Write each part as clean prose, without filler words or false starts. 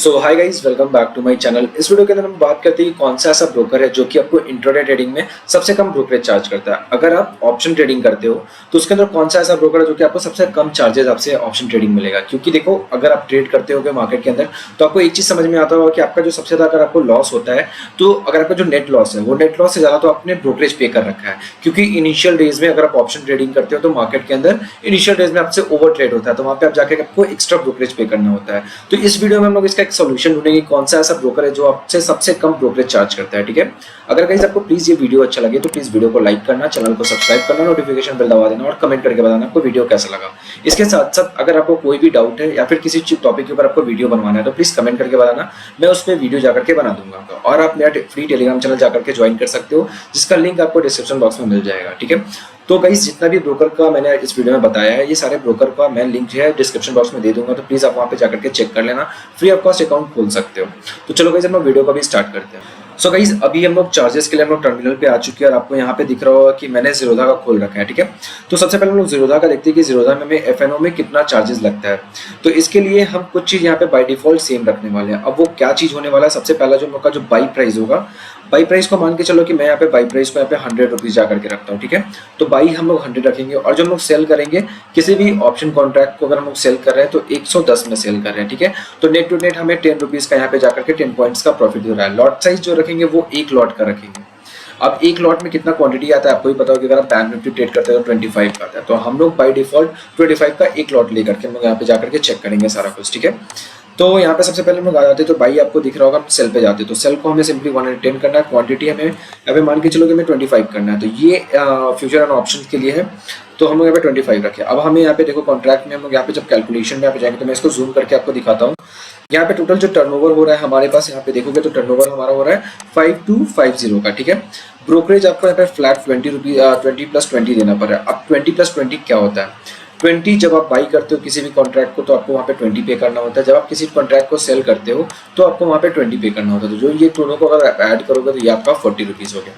So hi guys, welcome back to my channel. इस video के अंदर हम बात करते हैं कि कौन सा ऐसा ब्रोकर है जो कि आपको इंट्राडे ट्रेडिंग में सबसे कम ब्रोकरेज चार्ज करता है। अगर आप ऑप्शन ट्रेडिंग करते हो तो उसके अंदर कौन सा ऐसा ब्रोकर है जो कि आपको सबसे कम चार्जेस आपसे ऑप्शन ट्रेडिंग मिलेगा। क्योंकि देखो, अगर आप ट्रेड करते हो मार्केट के अंदर तो आपको एक चीज समझ में आता होगा कि आपका जो सबसे ज्यादा अगर आपको लॉस होता है तो अगर आपका जो नेट लॉस है वो नेट लॉस से ज्यादा तो आपने ब्रोकरेज पे कर रखा है। क्योंकि इनिशियल डेज में अगर आप ऑप्शन ट्रेडिंग करते हो तो मार्केट के अंदर इनिशियल डेज में आपसे ओवर ट्रेड होता है, तो वहां पे आप जाके आपको एक्स्ट्रा ब्रोकरेज पे करना होता है। तो इस वीडियो में हम लोग इसका एक सोल्यूशन ढूंढेंगे कौन सा ऐसा ब्रोकर है जो आपसे सबसे कम ब्रोकरेज चार्ज करता है। ठीक है, अगर गाइस आपको प्लीज ये वीडियो अच्छा लगे तो प्लीज वीडियो को लाइक करना, चैनल को सब्सक्राइब करना, नोटिफिकेशन बेल दबा देना और कमेंट करके बताना आपको वीडियो कैसा लगा। इसके साथ साथ अगर आपको कोई भी डाउट है या फिर किसी टॉपिक के ऊपर आपको वीडियो बनवाना है तो प्लीज कमेंट करके बताना, मैं उस पर वीडियो जाकर के बना दूंगा। और आप मेरा फ्री टेलीग्राम चैनल जाकर के ज्वाइन कर सकते हो जिसका लिंक आपको डिस्क्रिप्शन बॉक्स में मिल जाएगा। ठीक है, तो गाइस जितना भी ब्रोकर का मैंने इस वीडियो में बताया है ये सारे ब्रोकर का मैं लिंक जो है डिस्क्रिप्शन बॉक्स में दे दूंगा, तो प्लीज आप वहां पे जाकर के चेक कर लेना, फ्री ऑफ कॉस्ट अकाउंट खोल सकते हो। तो चलो गाइस हम लोग वीडियो को भी स्टार्ट करते हैं। सो गाइस अभी हम लोग चार्जेस के लिए हम लोग टर्मिनल पे आ चुके हैं और आपको यहाँ पे दिख रहा होगा कि मैंने जीरोधा का खोल रखा है। ठीक है, तो सबसे पहले हम लोग जीरोधा का देखते हैं कि जीरोधा में एफएनओ में कितना चार्जेस लगता है। तो इसके लिए हम कुछ चीज यहाँ पे बाय डिफॉल्ट सेम रखने वाले हैं। अब वो क्या चीज होने वाला है, सबसे पहला जो हम लोग का जो बाई प्राइस होगा, बाई प्राइस को मान के चलो कि मैं यहाँ पे बाई प्राइस को यहाँ पे 100 रुपीज जाकर के रखता हूँ। ठीक है, तो बाई हम लोग 100 रखेंगे और जो हम लोग सेल करेंगे किसी भी ऑप्शन कॉन्ट्रैक्ट को अगर हम लोग सेल कर रहे हैं तो 110 में सेल कर रहे हैं। ठीक है, तो नेट टू नेट हमें 10 रुपीज का यहाँ पे जाकर के 10 पॉइंट्स का प्रॉफिट हो रहा है। लॉट साइज जो रखेंगे वो एक लॉट का रखेंगे। अब एक लॉट में कितना क्वांटिटी आता है आपको ही पता हो कि अगर आप बैंक निफ्टी ट्रेड करते हैं तो 25 का आता है, तो हम लोग बाय डिफॉल्ट 25 का एक लॉट लेकर के हम लोग यहाँ पे जाकर के चेक करेंगे सारा कुछ। ठीक है, तो यहाँ पे सबसे पहले हम लोग आ जाते हैं, तो बाई आपको दिख रहा होगा हम सेल पे जाते हैं, तो सेल को हमें सिंपली 110 करना है, क्वांटिटी हमें यहाँ पे मान के चलो कि हमें 25 करना है। तो ये फ्यूचर एंड ऑप्शन के लिए है, तो हम लोग यहाँ पे 25 रखे। अब हमें यहाँ पे देखो कॉन्ट्रैक्ट में हम लोग यहाँ पे जब कैलकुलेशन में यहाँ पे जाएंगे तो मैं इसको जूम करके आपको दिखाता हूँ। यहाँ पे टोटल जो टर्नओवर हो रहा है हमारे पास, यहाँ पे देखोगे तो टर्नओवर हमारा हो रहा है 5250 का। ठीक है, ब्रोकरेज आपको यहाँ पे फ्लैट 20 प्लस 20 देना पड़ रहा है। अब 20 प्लस 20 क्या होता है? 20 जब आप बाई करते हो किसी भी कॉन्ट्रैक्ट को तो आपको वहाँ पे 20 पे करना होता है। जब आप किसी कॉन्ट्रैक्ट को सेल करते हो तो आपको वहाँ पे 20 पे करना होता है। तो जो ये दोनों को अगर ऐड करोगे तो ये आपका 40 रुपीज हो गया।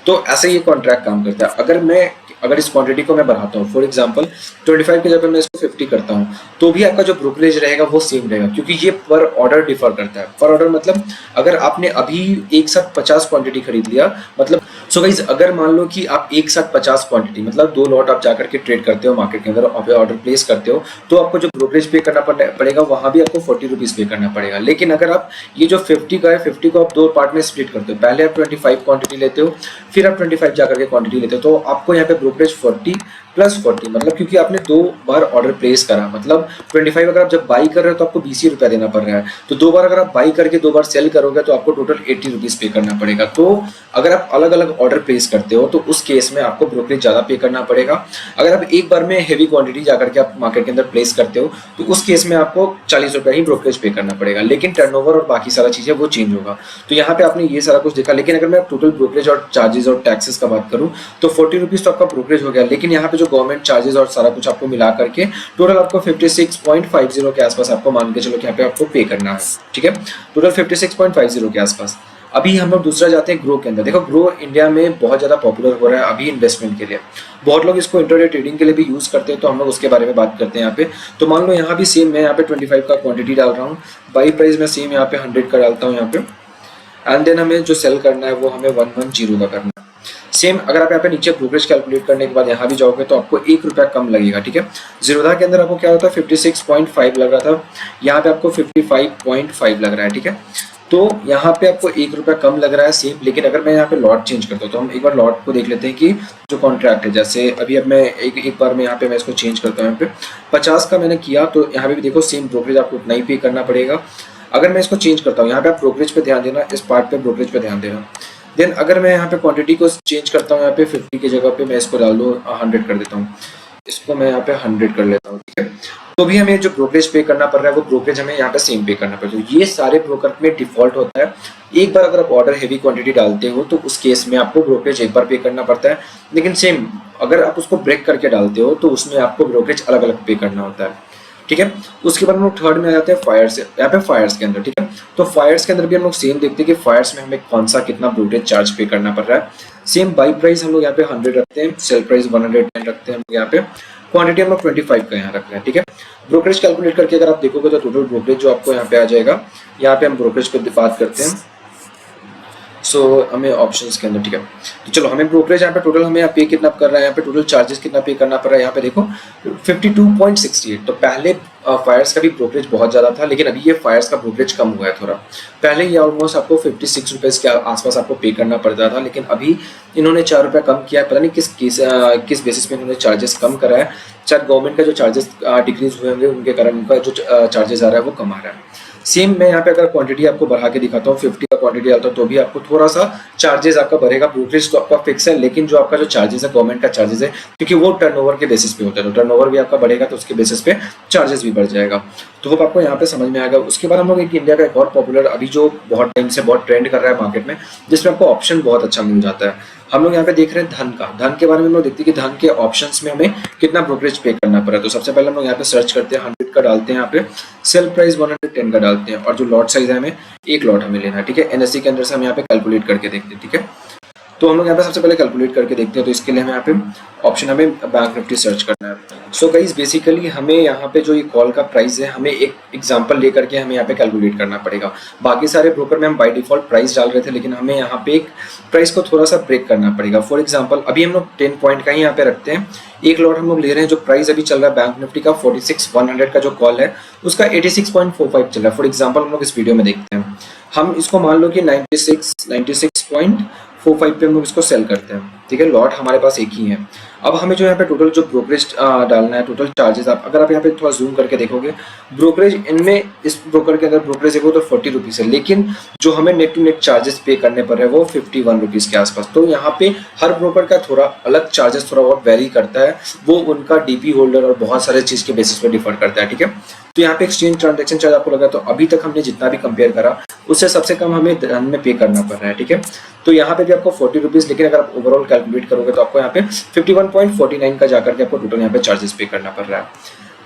तो ऐसे ये कॉन्ट्रैक्ट काम करता है। अगर इस क्वांटिटी को मैं बढ़ाता हूँ, फॉर एग्जांपल 25 की जगह मैं इसको 50 करता हूँ, तो भी आपका जो ब्रोकरेज रहेगा वो सेम रहेगा, क्योंकि ये पर ऑर्डर डिफर करता है। पर ऑर्डर मतलब अगर आपने अभी एक साथ 50 क्वांटिटी खरीद लिया, मतलब सो गाइस अगर मान लो कि आप एक साथ 50 क्वांटिटी मतलब 2 लॉट आप जाकर के ट्रेड करते हो मार्केट के अंदर, ऑर्डर प्लेस करते हो, तो आपको जो ब्रोकरेज पे करना पड़ेगा वहां भी आपको 40 रुपीज पे करना पड़ेगा। लेकिन अगर आप ये जो 50 का है, 50 को आप 2 पार्ट में स्प्लिट करते हो, पहले आप 25 क्वांटिटी लेते हो, फिर आप 25 जाकर के क्वांटिटी लेते हो, तो आपको यहाँ पे ब्रोकरेज 40 प्लस 40, मतलब क्योंकि आपने 2 बार ऑर्डर प्लेस करा, मतलब 25 अगर आप जब बाई कर रहे हो तो आपको 20 रुपया देना पड़ रहा है, तो 2 बार अगर आप बाई करके 2 बार सेल करोगे तो आपको टोटल 80 रुपीज पे करना पड़ेगा। तो अगर आप अलग अलग ऑर्डर प्लेस करते हो तो उस केस में आपको ब्रोकरेज ज्यादा पे करना पड़ेगा। अगर आप एक बार में हेवी क्वांटिटी जाकर के आप मार्केट के अंदर प्लेस करते हो तो उस केस में आपको 40 रुपया ही ब्रोकरेज पे करना पड़ेगा, लेकिन टर्नओवर और बाकी सारा चीजें वो चेंज होगा। तो यहाँ पे आपने ये सारा कुछ देखा, लेकिन अगर मैं टोटल ब्रोकरेज और चार्जेस और टैक्सेस का बात करूँ तो 40 रुपीज तो आपका ब्रोकरेज हो गया, लेकिन यहाँ पे जो गवर्नमेंट चार्जेस और सारा कुछ आपको मिला करके टोटल आपको 56.50 के आसपास आपको मान के चलो कि यहाँ पे आपको पे करना है। ठीक है, टोटल 56.50 के आसपास। अभी हम लोग दूसरा जाते हैं ग्रो के अंदर। देखो ग्रो इंडिया में बहुत ज्यादा पॉपुलर हो रहा है अभी इन्वेस्टमेंट के लिए, बहुत लोग इसको इंट्राडे ट्रेडिंग के लिए भी यूज करते हैं, तो हम लोग उसके बारे में बात करते हैं यहाँ पे। तो मान लो यहाँ भी सेम मैं यहाँ पे 25 का क्वांटिटी डाल रहा हूँ, बाई प्राइस में सेम यहाँ पे 100 का डालता हूँ यहाँ पे, एंड देन हमें जो सेल करना है वो हमें 110 का करना है। सेम अगर आप यहाँ पे नीचे ब्रोकरेज कैलकुलेट करने के बाद यहाँ भी जाओगे तो आपको 1 रुपया कम लगेगा। ठीक है, जीरोधा के अंदर आपको क्या होता है 56.5 लग रहा था, यहाँ पे आपको 55.5 लग रहा है। ठीक है, तो यहाँ पे आपको 1 रुपया कम लग रहा है सेम। लेकिन अगर मैं यहाँ पे लॉट चेंज करता हूँ तो हम एक बार लॉट को देख लेते हैं कि जो कॉन्ट्रैक्ट है, जैसे अभी अब मैं एक बार में यहाँ पे मैं इसको चेंज करता हूँ, यहाँ पे 50 का मैंने किया तो यहाँ पे भी देखो सेम ब्रोकरेज आपको उतना ही पे करना पड़ेगा। अगर मैं इसको चेंज करता हूँ, यहाँ पे आप ब्रोकरेज पे ध्यान देना, इस पार्ट पे ब्रोकरेज पे ध्यान देना। देन अगर मैं यहाँ पे क्वांटिटी को चेंज करता हूँ, यहाँ पे 50 की जगह पे मैं इसको डाल दूँ 100 कर देता हूँ, इसको मैं यहाँ पे 100 कर लेता हूँ। ठीक है, तो भी हमें जो ब्रोकरेज पे करना पड़ रहा है वो ब्रोकरेज हमें यहाँ पे सेम पे करना पड़ता है। तो ये सारे ब्रोकर में डिफॉल्ट होता है। एक बार अगर आप ऑर्डर हेवी क्वांटिटी डालते हो तो उस केस में आपको ब्रोकरेज एक बार पे करना पड़ता है, लेकिन सेम अगर आप उसको ब्रेक करके डालते हो तो उसमें आपको ब्रोकरेज अलग अलग पे करना होता है। ठीक है, उसके बाद हम लोग थर्ड में आ जाते हैं फायर्स, यहाँ पे फायर्स के अंदर। ठीक है, तो फायर्स के अंदर भी हम लोग सेम देखते हैं कि फायर्स में हमें कौन सा कितना ब्रोकरेज चार्ज पे करना पड़ रहा है। सेम बाई प्राइस हम लोग यहाँ पे 100 रखते हैं, सेल प्राइस 110 रखते हैं हम लोग यहाँ पे, क्वांटिटी हम लोग 25 का यहाँ रख रहे हैं। ठीक है, ब्रोकरेज कैलकुलेट करके अगर आप देखोगे तो टोटल ब्रोकरेज जो आपको यहाँ पे आ जाएगा, यहाँ पे हम ब्रोकरेज पे बात करते हैं। सो हमें ऑप्शंस के अंदर, ठीक है, तो चलो हमें ब्रोकरेज यहाँ पे टोटल हमें यहाँ पे कितना कर रहा है, यहाँ पे टोटल चार्जेस कितना पे करना पड़ रहा है, यहाँ पे देखो 52.68। तो पहले फायर्स का भी ब्रोकरेज बहुत ज़्यादा था, लेकिन अभी ये फायर्स का ब्रोकरेज कम हुआ है थोड़ा। पहले ये ऑलमोस्ट आपको 56 रुपीज़ के आसपास आपको पे करना पड़ता था, लेकिन अभी इन्होंने 4 रुपये कम किया है। पता नहीं किस बेसिस पे इन्होंने चार्जेस कम करा है। शायद गवर्नमेंट का जो चार्जेस डिक्रीज हुए होंगे उनके कारण उनका जो चार्जेस आ रहा है वो कम आ रहा है। सेम मैं यहाँ पे अगर क्वांटिटी आपको बढ़ा के दिखाता हूँ, 50 का क्वांटिटी आता हूँ तो भी आपको थोड़ा सा चार्जेस आपका बढ़ेगा। ब्रोकरेज तो आपका फिक्स है, लेकिन जो आपका जो चार्जेस है गवर्नमेंट का चार्जेस है, क्योंकि वो टर्नओवर के बेसिस पे होता है, तो टर्नओवर भी आपका बढ़ेगा तो उसके बेसिस पे चार्जेस भी बढ़ जाएगा। तो वो आपको यहाँ पे समझ में आएगा। उसके बाद हम लोग एक इंडिया का एक और पॉपुलर अभी जो बहुत टाइम से बहुत ट्रेंड कर रहा है मार्केट में, जिसमें आपको ऑप्शन बहुत अच्छा मिल जाता है। हम लोग यहाँ पे देख रहे हैं धन का। धन के बारे में हम लोग देखते हैं कि धन के ऑप्शंस में हमें कितना ब्रोकरेज पे करना पड़ा। तो सबसे पहले हम लोग यहाँ पे सर्च करते हैं, 100 का डालते हैं, यहाँ पे सेल प्राइस 110 का डालते हैं, और जो लॉट साइज है हमें एक लॉट हमें लेना है, ठीक है। एनएससी के अंदर से हम यहाँ पे कैलकुलेट करके देखते हैं, ठीक है। तो हम लोग यहाँ पे सबसे पहले कैलकुलेट करके देखते हैं। तो इसके लिए हमें यहाँ पे ऑप्शन हमें बैंक निफ्टी सर्च करना है। सो गाइस बेसिकली हमें यहाँ पे जो ये कॉल का प्राइस है, हमें एक एग्जांपल लेकर के हमें यहाँ पे कैलकुलेट करना पड़ेगा। बाकी सारे ब्रोकर में हम बाय डिफॉल्ट प्राइस डाल रहे थे, लेकिन हमें यहाँ पे एक प्राइस को थोड़ा सा ब्रेक करना पड़ेगा। फॉर एग्जाम्पल अभी हम लोग 10 पॉइंट का ही यहाँ पे रखते हैं। एक लॉट हम लोग ले रहे हैं, जो प्राइस अभी चल रहा है बैंक निफ्टी का 46,100 का जो कॉल है उसका 86.45 चल रहा है। फॉर एग्जाम्पल हम लोग इस वीडियो में देखते हैं, हम इसको मान लो कि 96.45 पे हम लोग इसको सेल करते हैं, ठीक है। लॉट हमारे पास एक ही है। अब हमें जो यहाँ पे टोटल जो ब्रोकरेज डालना है, टोटल चार्जेस, आप अगर आप यहाँ पे थोड़ा जूम करके देखोगे, ब्रोकरेज इनमें इस ब्रोकर के अंदर ब्रोकरेज है वो तो 40 रुपीज़ है, लेकिन जो हमें नेट टू नेट चार्जेस पे करने पड़ रहे हैं वो 51 रुपीज़ के आसपास। तो यहाँ पे हर ब्रोकर का थोड़ा अलग चार्जेस थोड़ा बहुत वेरी करता है, वो उनका डीपी होल्डर और बहुत सारे चीज़ के बेसिस पे डिफर करता है, ठीक है। तो यहाँ पे एक्सचेंज ट्रांजेक्शन चार्ज आपको लगा, तो अभी तक हमने जितना भी कंपेयर करा उससे सबसे कम हमें धन में पे करना पड़ रहा है, ठीक है। तो यहाँ पे भी आपको 40 रुपीज़, लेकिन अगर आप ओवरऑल कैलकुलेट करोगे तो आपको यहाँ पे 51.49 का जाकर के आपको टोटल यहाँ पे चार्जेस पे करना पड़ रहा है।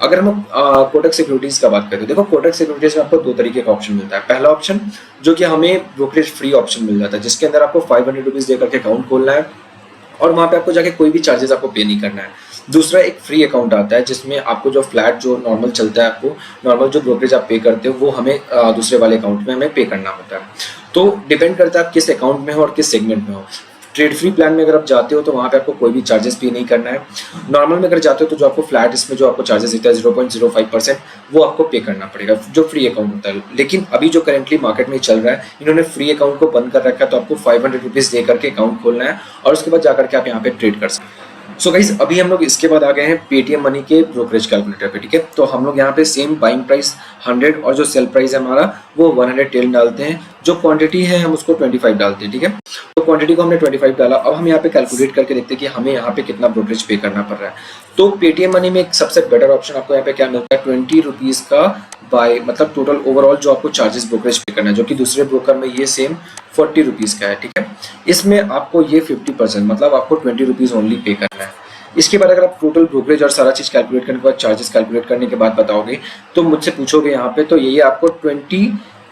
अगर हम कोटक सिक्योरिटीज का बात करें तो देखो कोटक सिक्योरिटीज में आपको दो तरीके का ऑप्शन मिलता है। पहला ऑप्शन जो कि हमें ब्रोकरेज फ्री ऑप्शन मिल जाता है, जिसके अंदर आपको 500 रुपीज़ देकर के अकाउंट खोलना है और वहाँ पे आपको जाके कोई भी चार्जेस आपको पे नहीं करना है। दूसरा एक फ्री अकाउंट आता है, जिसमें आपको जो फ्लैट जो नॉर्मल चलता है, आपको नॉर्मल जो ब्रोकरेज आप पे करते हो वो हमें दूसरे वाले अकाउंट में हमें पे करना होता है। तो डिपेंड करता है आप किस अकाउंट में हो और किस सेगमेंट में हो। ट्रेड फ्री प्लान में अगर आप जाते हो तो वहाँ पे आपको कोई भी चार्जेस पे नहीं करना है। नॉर्मल में अगर जाते हो तो जो आपको फ्लैट इसमें जो आपको चार्जेस देता है 0.05% वो आपको पे करना पड़ेगा, जो फ्री अकाउंट होता है। लेकिन अभी जो करेंटली मार्केट में चल रहा है, इन्होंने फ्री अकाउंट को बंद कर रखा है, तो आपको 500 रुपीज़ दे करके अकाउंट खोलना है और उसके बाद जाकर के आप यहाँ पे ट्रेड कर सकते हैं। सो गाइस अभी हम लोग इसके बाद आ गए हैं पेटीएम मनी के ब्रोकरेज कैलकुलेटर पे, ठीक है। तो हम लोग यहाँ पे सेम बाइंग प्राइस 100 और जो सेल प्राइस है हमारा वो 110 डालते हैं। जो क्वांटिटी है हम उसको 25 डालते हैं, ठीक है। तो क्वांटिटी को हमने 25 डाला। अब हम यहाँ पे कैलकुलेट करके देखते हैं कि हमें यहाँ पे कितना ब्रोकरेज पे करना पड़ रहा है। तो पेटीएम मनी में एक सबसे बेटर ऑप्शन आपको यहाँ पे क्या मिलता है, 20 रुपीज़ का बाय, मतलब टोटल ओवरऑल जो आपको चार्जेस ब्रोकरेज पे करना है, जो कि दूसरे ब्रोकर में ये सेम 40 रुपीज़ का है, ठीक है। इसमें आपको ये 50%, मतलब आपको 20 रुपीज़ ओनली पे करना है। इसके बाद अगर आप टोटल ब्रोकरेज और सारा चीज़ कैलकुलेट करने के बाद, चार्जेस कैलकुलेट करने के बाद बताओगे तो मुझसे पूछोगे यहाँ पे, तो यही आपको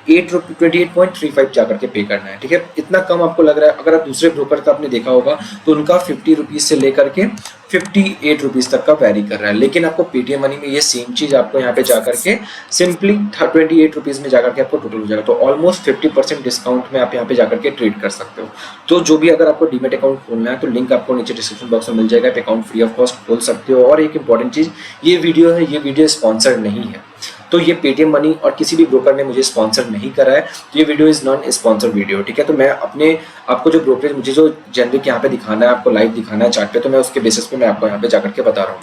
28.35 जाकर के पे करना है, ठीक है। इतना कम आपको लग रहा है। अगर आप दूसरे ब्रोकर का आपने देखा होगा तो उनका 50 रुपीज़ से लेकर के 58 रुपीज़ तक का वैरी कर रहा है, लेकिन आपको पेटीएम मनी में ये सेम चीज़ आपको यहाँ पे जाकर के सिंपली 28 रुपीज़ में जाकर के आपको टोटल हो जाएगा। तो ऑलमोस्ट 50% डिस्काउंट में आप यहाँ पे जाकर के ट्रेड कर सकते हो। तो जो भी अगर आपको डीमेट अकाउंट खोलना है तो लिंक आपको नीचे डिस्क्रिप्शन बॉक्स में मिल जाएगा, आप अकाउंट फ्री ऑफ कॉस्ट खोल सकते हो। और एक इंपॉर्टेंट चीज़, ये वीडियो है, ये वीडियो स्पॉन्सर्ड नहीं है, तो ये पेटीएम मनी और किसी भी ब्रोकर ने मुझे स्पॉन्सर नहीं करा है, तो ये video is non sponsor video, ठीक है। तो मैं अपने आपको जो ब्रोकरेज मुझे जो जेनरिक यहाँ पे दिखाना है, आपको लाइव दिखाना है चार्ट पे, तो मैं उसके बेसिस पे मैं आपको यहाँ पे जाकर के बता रहा हूँ।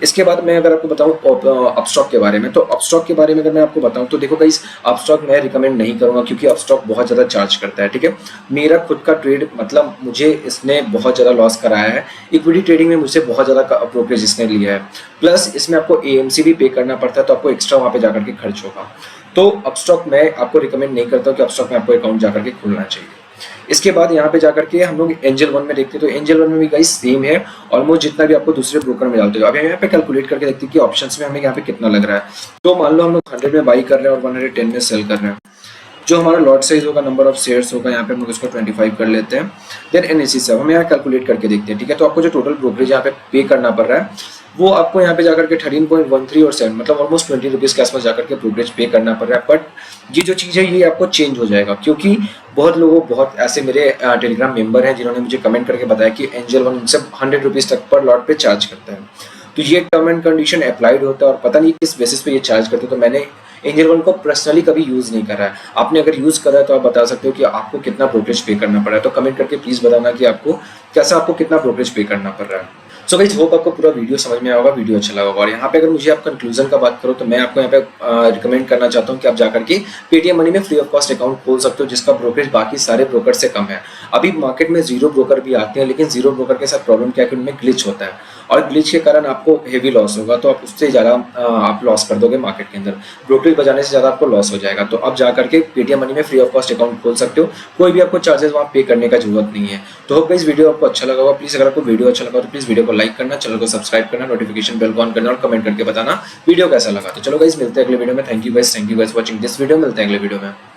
इसके बाद मैं अगर आपको बताऊँ अपस्टॉक के बारे में, तो अपस्टॉक के बारे में अगर मैं आपको बताऊँ तो देखो गाइस, अपस्टॉक मैं रिकमेंड नहीं करूँगा, क्योंकि अपस्टॉक बहुत ज़्यादा चार्ज करता है, ठीक है। मेरा खुद का ट्रेड, मतलब मुझे इसने बहुत ज़्यादा लॉस कराया है। इक्विटी ट्रेडिंग में मुझसे बहुत ज़्यादा ब्रोकरेज इसने लिया है, प्लस इसमें आपको एएमसी भी पे करना पड़ता है, तो आपको एक्स्ट्रा वहाँ पे जाकर के खर्च होगा। तो अपस्टॉक मैं आपको रिकमेंड नहीं करता हूँ कि अपस्टॉक में आपको अकाउंट जाकर के खोलना चाहिए। इसके बाद यहाँ पे जाकर के हम लोग एंजल वन में देखते हैं, तो एंजल वन में भी गाइस सेम है, ऑलमोस्ट जितना भी आपको दूसरे ब्रोकर में डालते हो। अब यहाँ पे कैलकुलेट करके देखते हैं कि ऑप्शंस में हमें यहाँ पे कितना लग रहा है। तो मान लो हम लोग 100 में बाई कर रहे हैं और 110 में सेल कर रहे हैं। जो हमारा लॉट साइज होगा, नंबर ऑफ शेयर्स होगा, यहाँ पे हम लोग इसको 25 कर लेते हैं। देन एनएससी से हम यहाँ कैलकुलेट करके देखते हैं, ठीक है। तो आपको जो टोटल ब्रोकरेज यहाँ पे करना पड़ रहा है वो आपको यहाँ पे जाकर के 13.13 और 7 मतलब ऑलमोस्ट 20 रुपीज़ के आसपास जाकर के ब्रोकरेज पे करना पड़ रहा है। बट ये जो चीज़ है ये आपको चेंज हो जाएगा, क्योंकि बहुत ऐसे मेरे टेलीग्राम मेंबर हैं जिन्होंने मुझे कमेंट करके बताया कि एंजल वन उनसे 100 रुपीज़ तक पर लॉट पे चार्ज करता है। तो ये टर्म एंड कंडीशन अप्लाइड होता है और पता नहीं किस बेसिस पे ये चार्ज करते हैं। तो मैंने एंजल वन को पर्सनली कभी यूज़ नहीं करा है। आपने अगर यूज़ करा है तो आप बता सकते हो कि आपको कितना ब्रोकरेज पे करना पड़ा है। तो कमेंट करके प्लीज़ बताना कि आपको कितना ब्रोकरेज पे करना पड़ रहा है। सो गाइस होप आपको पूरा वीडियो समझ में आया होगा, वीडियो अच्छा लगा होगा। और यहाँ पे अगर मुझे आप कंक्लूजन का बात करो तो मैं आपको यहाँ पे रिकमेंड करना चाहता हूँ कि आप जाकर के पेटीएम मनी में फ्री ऑफ कॉस्ट अकाउंट खोल सकते हो, जिसका ब्रोकरेज बाकी सारे ब्रोकर से कम है। अभी मार्केट में जीरो ब्रोकर भी आते हैं, लेकिन जीरो ब्रोकर के साथ प्रॉब्लम क्या है कि उनमें ग्लिच होता है और ग्लिच के कारण आपको हेवी लॉस होगा। तो आप उससे ज़्यादा आप लॉस कर दोगे मार्केट के अंदर, ब्रोकरेज बजाने से ज़्यादा आपको लॉस हो जाएगा। तो आप जाकर के पेटीएम मनी में फ्री ऑफ कॉस्ट अकाउंट खोल सकते हो, कोई भी आपको चार्जेस वहाँ पे करने का जरूरत नहीं है। तो होप गाइस वीडियो आपको अच्छा लगा होगा। प्लीज़ अगर आपको वीडियो अच्छा लगा तो प्लीज़ वीडियो को लाइक करना, चैनल को सब्सक्राइब करना, नोटिफिकेशन बेल को ऑन करना और कमेंट करके बताना वीडियो कैसा लगा। तो चलो गाइस मिलते हैं अगले वीडियो में। Thank you guys for watching this video. मिलते हैं अगले वीडियो में।